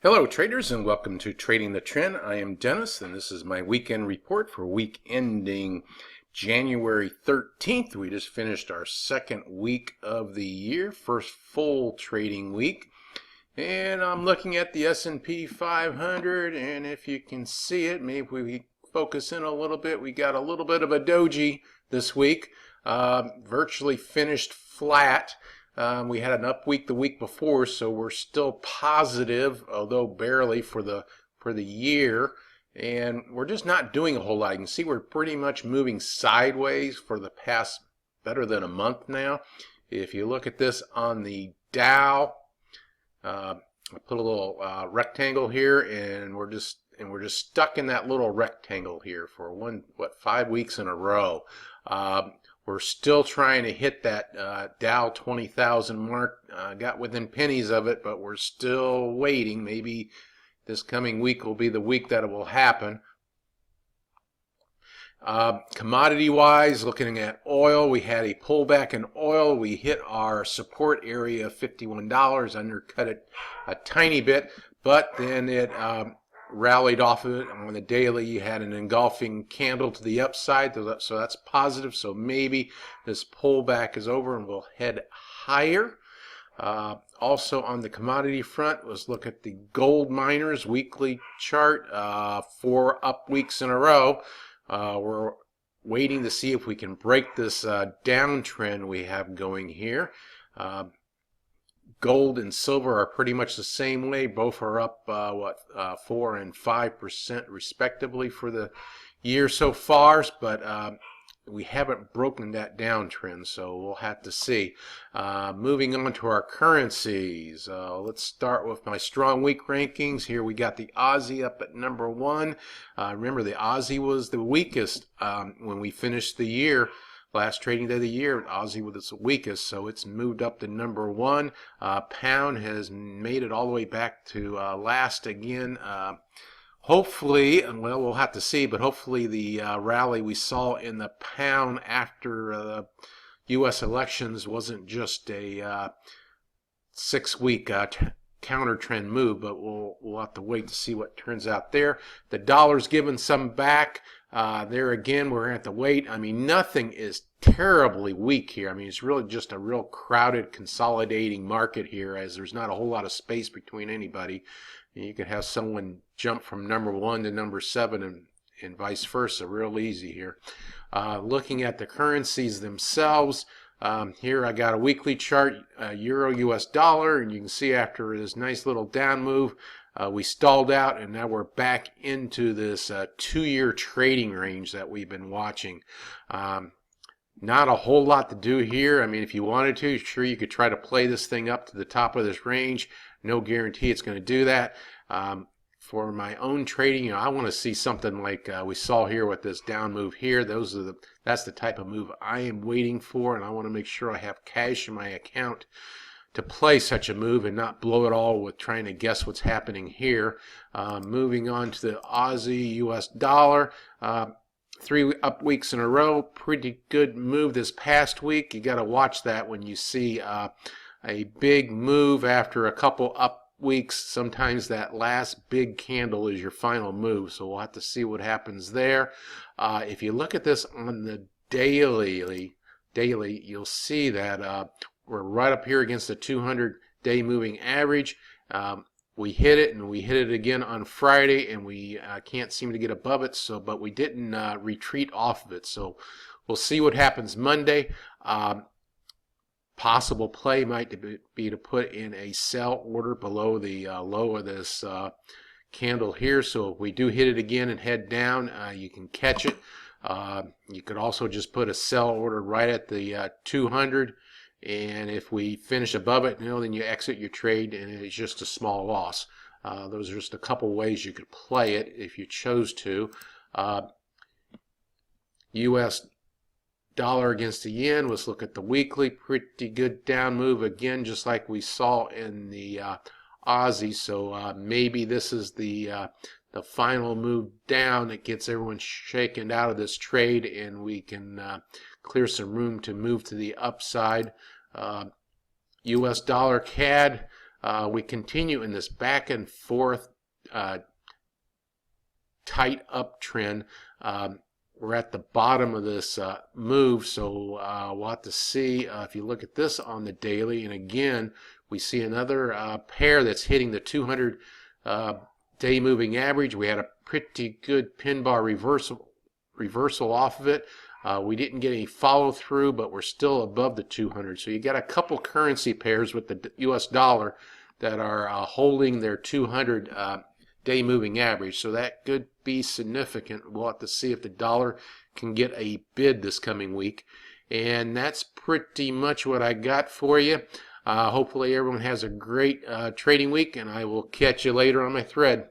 Hello traders, and welcome to Trading the Trend. I am Dennis, and this is my weekend report for week ending January 13th. We just finished our second week of the year, first full trading week. And I'm looking at the S&P 500, and if you can see it, maybe we focus in a little bit. We got a little bit of a doji this week, virtually finished flat. We had an up week the week before, so we're still positive, although barely for the year. And we're just not doing a whole lot. You can see we're pretty much moving sideways for the past better than a month now. If you look at this on the Dow, I put a little rectangle here, and we're just stuck in that little rectangle here for 5 weeks in a row. We're still trying to hit that Dow 20,000 mark. Got within pennies of it, but we're still waiting. Maybe this coming week will be the week that it will happen. Commodity-wise, looking at oil, we had a pullback in oil. We hit our support area of $51, undercut it a tiny bit, but then it rallied off of it. On the daily, you had an engulfing candle to the upside, so that's positive. So maybe this pullback is over and we'll head higher. Also on the commodity front, let's look at the gold miners weekly chart. 4 up weeks in a row. We're waiting to see if we can break this downtrend we have going here. Gold and silver are pretty much the same way. Both are up 4 and 5% respectively for the year so far, but we haven't broken that downtrend, so we'll have to see. Moving on to our currencies, let's start with my strong week rankings. Here we got the Aussie up at number 1. Remember, the Aussie was the weakest when we finished the year. Last trading day of the year, Aussie was its weakest, so it's moved up to number 1. Pound has made it all the way back to last again. Hopefully, well, we'll have to see, but hopefully the rally we saw in the pound after the U.S. elections wasn't just a 6-week counter trend move, but we'll have to wait to see what turns out there. The dollar's given some back. There again, we're going to have to wait. I mean, nothing is terribly weak here. I mean, it's really just a real crowded, consolidating market here, as there's not a whole lot of space between anybody. You can have someone jump from number 1 to number 7 and vice versa real easy here. Looking at the currencies themselves, here I got a weekly chart, Euro US dollar, and you can see after this nice little down move, we stalled out, and now we're back into this 2-year trading range that we've been watching. Not a whole lot to do here. I mean, if you wanted to, sure, you could try to play this thing up to the top of this range. No guarantee it's going to do that. For my own trading, I want to see something like we saw here with this down move here. That's the type of move I am waiting for, and I want to make sure I have cash in my account to play such a move and not blow it all with trying to guess what's happening here. Moving on to the Aussie US dollar. 3 up weeks in a row. Pretty good move this past week. You got to watch that when you see a big move after a couple up weeks. Sometimes that last big candle is your final move, so we'll have to see what happens there. If you look at this on the daily, you'll see that we're right up here against the 200-day moving average. We hit it, and we hit it again on Friday, and we can't seem to get above it. But we didn't retreat off of it. So we'll see what happens Monday. Possible play might be to put in a sell order below the low of this candle here. So if we do hit it again and head down, you can catch it. You could also just put a sell order right at the 200. And if we finish above it, then you exit your trade, and it's just a small loss. Those are just a couple ways you could play it if you chose to. U.S. dollar against the yen. Let's look at the weekly. Pretty good down move again, just like we saw in the Aussie. So maybe this is the final move down that gets everyone shaken out of this trade, and we can clear some room to move to the upside. U.S. dollar CAD, we continue in this back and forth tight uptrend. We're at the bottom of this move, so we'll have to see if you look at this on the daily. And again, we see another pair that's hitting the 200 day moving average. We had a pretty good pin bar reversal off of it. We didn't get any follow through, but we're still above the 200. So you got a couple currency pairs with the US dollar that are holding their 200 day moving average, so that could be significant. We'll have to see if the dollar can get a bid this coming week. And that's pretty much what I got for you. Hopefully everyone has a great trading week, and I will catch you later on my thread.